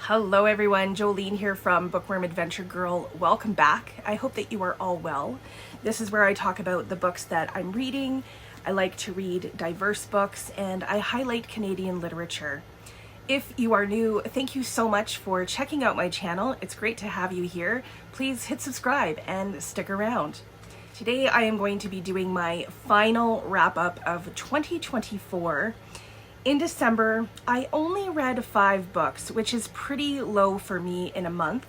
Hello everyone, Jolene here from Bookworm Adventure Girl. Welcome back. I hope that you are all well. This is where I talk about the books that I'm reading. I like to read diverse books and I highlight Canadian literature. If you are new, thank you so much for checking out my channel. It's great to have you here. Please hit subscribe and stick around. Today I am going to be doing my final wrap-up of 2024. In December, I only read 5 books, which is pretty low for me in a month,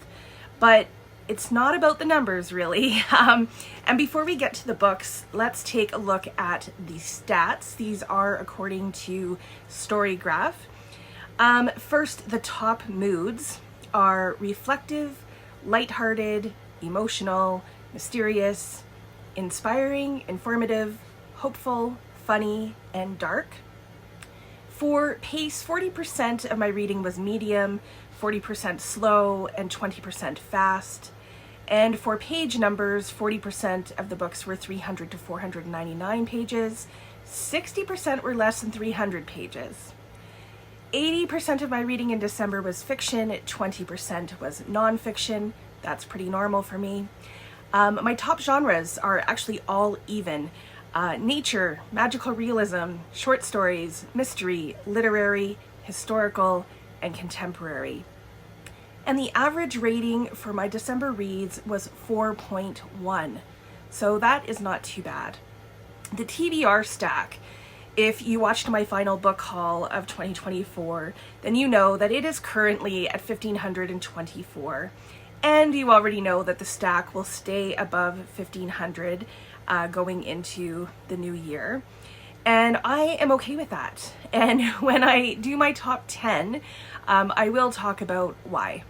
but it's not about the numbers really. And before we get to the books, let's take a look at the stats. These are according to Storygraph. First, the top moods are reflective, lighthearted, emotional, mysterious, inspiring, informative, hopeful, funny, and dark. For pace, 40% of my reading was medium, 40% slow, and 20% fast. And for page numbers, 40% of the books were 300 to 499 pages, 60% were less than 300 pages. 80% of my reading in December was fiction, 20% was nonfiction. That's pretty normal for me. My top genres are actually all even. Nature, magical realism, short stories, mystery, literary, historical, and contemporary. And the average rating for my December reads was 4.1, so that is not too bad. The TBR stack, if you watched my final book haul of 2024, then you know that it is currently at 1,524, and you already know that the stack will stay above 1,500 going into the new year. And I am okay with that. And when I do my top 10, I will talk about why.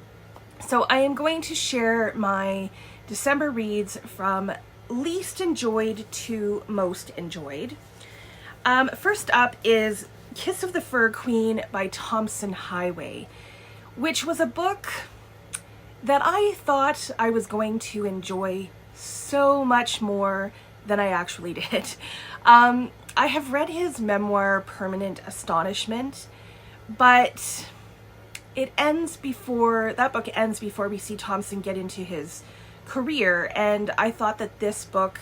So I am going to share my December reads from least enjoyed to most enjoyed. First up is Kiss of the Fur Queen by Tomson Highway, which was a book that I thought I was going to enjoy so much more than I actually did. I have read his memoir, Permanent Astonishment, but that book ends before we see Tomson get into his career, and I thought that this book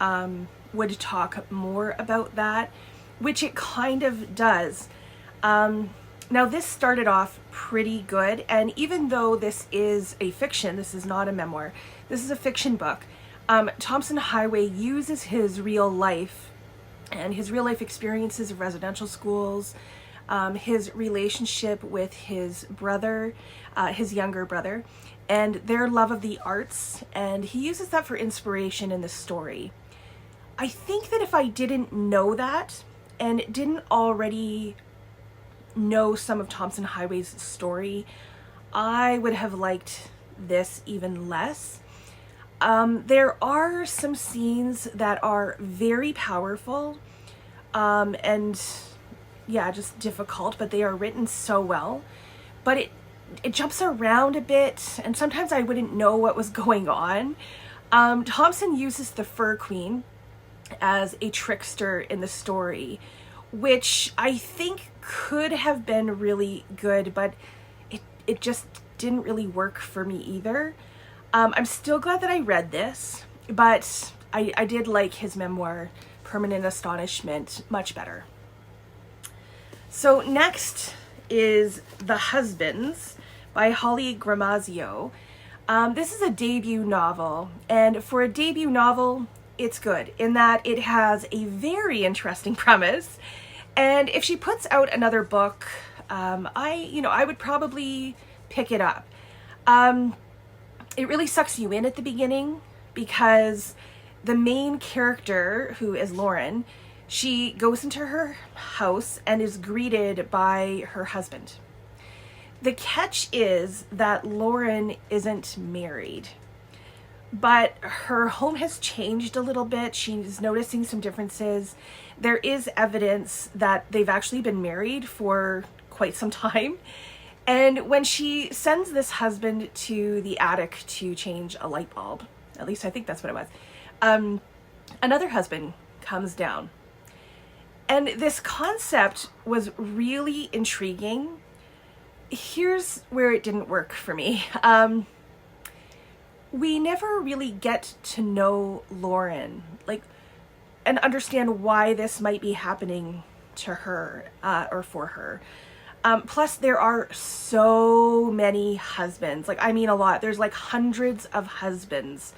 would talk more about that, which it kind of does. Now this started off pretty good, and even though this is a fiction, this is not a memoir, this is a fiction book, Tomson Highway uses his real life and his real life experiences of residential schools, his relationship with his brother, his younger brother, and their love of the arts, and he uses that for inspiration in the story. I think that if I didn't know that and didn't already know some of Tomson Highway's story, I would have liked this even less. There are some scenes that are very powerful and yeah, just difficult, but they are written so well. But it jumps around a bit, and sometimes I wouldn't know what was going on. Tomson uses the Fur Queen as a trickster in the story, which I think could have been really good, but it just didn't really work for me either. I'm still glad that I read this, but I did like his memoir, Permanent Astonishment, much better. So next is The Husbands by Holly Gramazio. This is a debut novel, and for a debut novel, it's good in that it has a very interesting premise. And if she puts out another book, I would probably pick it up. It really sucks you in at the beginning because the main character, who is Lauren, she goes into her house and is greeted by her husband. The catch is that Lauren isn't married, but her home has changed a little bit. She's noticing some differences. There is evidence that they've actually been married for quite some time. And when she sends this husband to the attic to change a light bulb, at least I think that's what it was, another husband comes down. And this concept was really intriguing. here's where it didn't work for me. We never really get to know Lauren, like, and understand why this might be happening to her, or for her. Plus, there are so many husbands. Like, I mean a lot. There's like hundreds of husbands.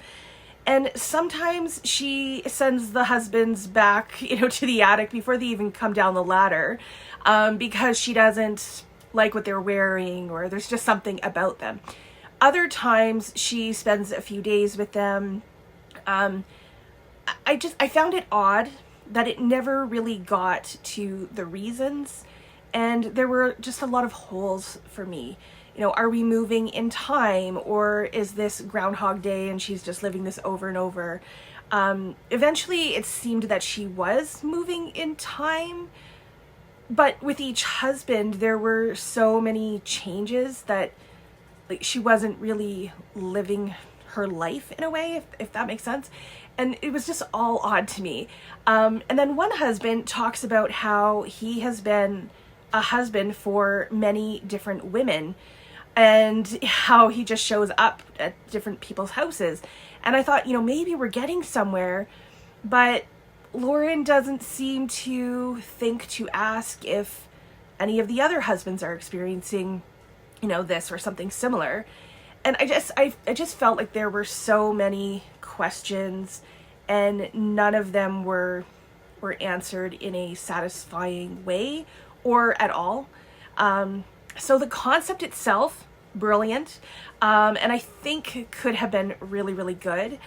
And sometimes she sends the husbands back, to the attic before they even come down the ladder, because she doesn't like what they're wearing, or there's just something about them. Other times she spends a few days with them. I found it odd that it never really got to the reasons, and there were just a lot of holes for me. Are we moving in time, or is this Groundhog Day and she's just living this over and over? Eventually it seemed that she was moving in time, but with each husband there were so many changes that, like, she wasn't really living her life in a way, if that makes sense. And it was just all odd to me. And then one husband talks about how he has been a husband for many different women, and how he just shows up at different people's houses. And I thought, maybe we're getting somewhere, but Lauren doesn't seem to think to ask if any of the other husbands are experiencing, this or something similar. And I just felt like there were so many questions, and none of them were answered in a satisfying way or at all. So the concept itself, brilliant, and I think could have been really, really good,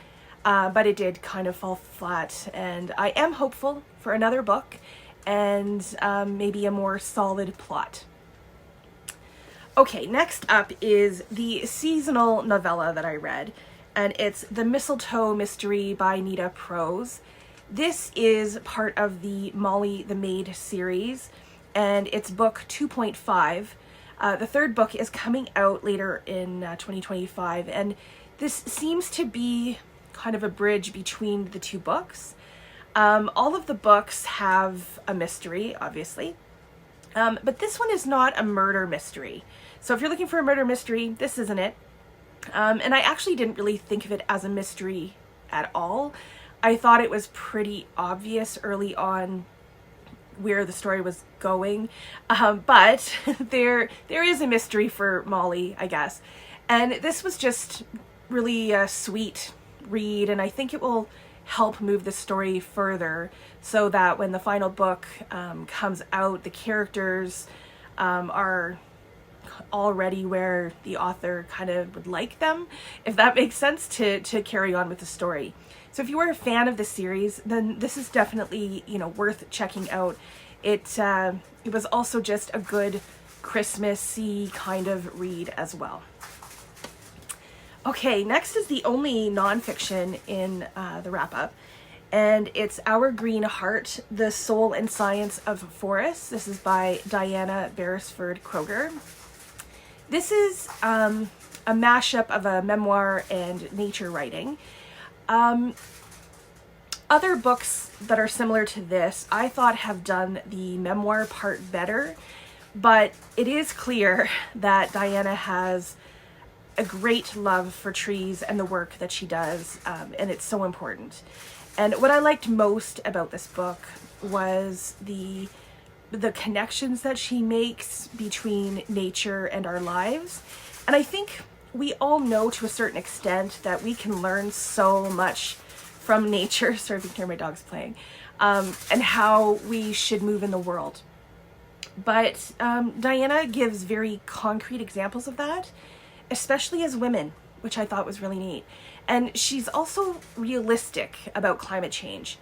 but it did kind of fall flat. And I am hopeful for another book and maybe a more solid plot. Okay, next up is the seasonal novella that I read, and it's The Mistletoe Mystery by Nita, Prose. This is part of the Molly the Maid series, and it's book 2.5. The third book is coming out later in 2025, and this seems to be kind of a bridge between the two books. All of the books have a mystery, obviously, but this one is not a murder mystery. So if you're looking for a murder mystery, this isn't it. And I actually didn't really think of it as a mystery at all. I thought it was pretty obvious early on where the story was going, but there is a mystery for Molly, I guess. And this was just really a sweet read, and I think it will help move the story further, so that when the final book comes out, the characters are already where the author kind of would like them, if that makes sense, to carry on with the story. So if you are a fan of the series, then this is definitely, worth checking out. It was also just a good Christmassy kind of read as well. Okay, next is the only nonfiction in the wrap-up, and it's Our Green Heart, The Soul and Science of Forests. This is by Diana Beresford-Kroeger. This is a mashup of a memoir and nature writing. Other books that are similar to this, I thought, have done the memoir part better, but it is clear that Diana has a great love for trees and the work that she does, and it's so important. And what I liked most about this book was the connections that she makes between nature and our lives. And I think we all know to a certain extent that we can learn so much from nature. Sorry if you can hear my dogs playing, and how we should move in the world. But Diana gives very concrete examples of that, especially as women, which I thought was really neat. And she's also realistic about climate change,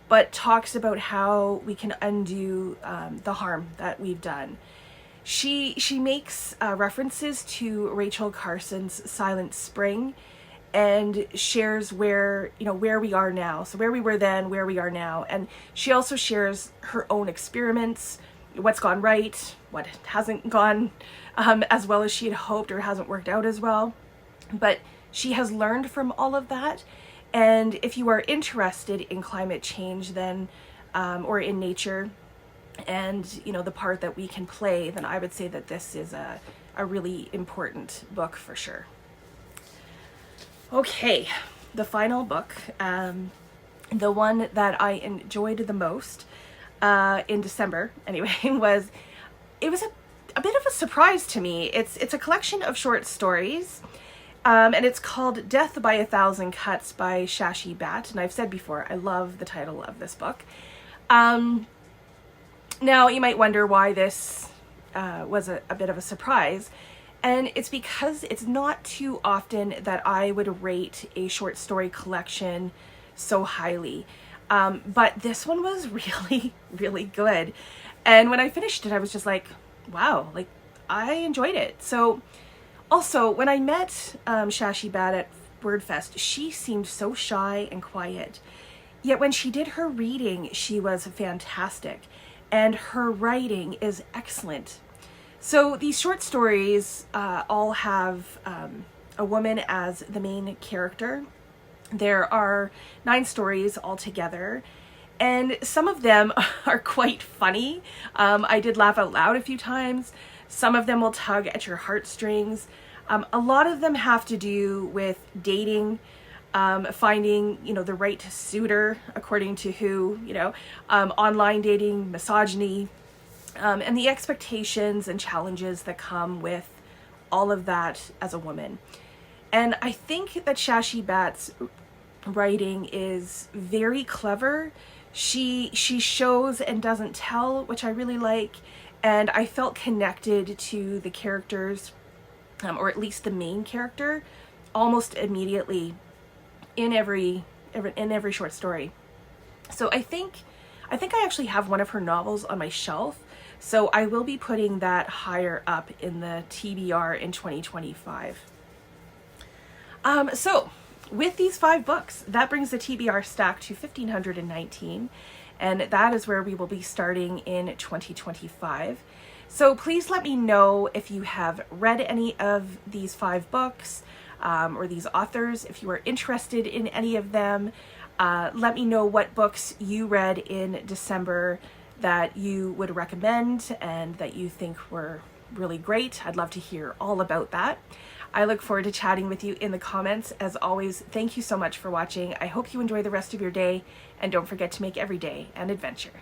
but talks about how we can undo the harm that we've done. She makes references to Rachel Carson's Silent Spring, and shares where we are now. So where we were then, where we are now. And she also shares her own experiments, what's gone right, what hasn't gone as well as she had hoped, or hasn't worked out as well. But she has learned from all of that. And if you are interested in climate change, then or in nature, and the part that we can play, then I would say that this is a a really important book for sure. Okay, the final book, the one that I enjoyed the most in December anyway, it was a bit of a surprise to me. It's a collection of short stories, and it's called Death by a Thousand Cuts by Shashi Bhat, and I've said before, I love the title of this book. Now, you might wonder why this was a bit of a surprise, and it's because it's not too often that I would rate a short story collection so highly. But this one was really, really good. And when I finished it, I was just like, wow, like I enjoyed it. So also when I met Shashi Bhat at WordFest, she seemed so shy and quiet. Yet when she did her reading, she was fantastic. And her writing is excellent. So these short stories all have a woman as the main character. There are 9 stories altogether, and some of them are quite funny. I did laugh out loud a few times. Some of them will tug at your heartstrings. A lot of them have to do with dating, finding, the right suitor according to who, online dating, misogyny, and the expectations and challenges that come with all of that as a woman. And I think that Shashi Bhat's writing is very clever. She shows and doesn't tell, which I really like, and I felt connected to the characters, or at least the main character, almost immediately in every short story. So I think I actually have one of her novels on my shelf, so I will be putting that higher up in the TBR in 2025. So with these 5 books, that brings the TBR stack to 1,519, and that is where we will be starting in 2025. So please let me know if you have read any of these 5 books, or these authors, if you are interested in any of them. Let me know what books you read in December that you would recommend and that you think were really great. I'd love to hear all about that. I look forward to chatting with you in the comments. As always, thank you so much for watching. I hope you enjoy the rest of your day, and don't forget to make every day an adventure.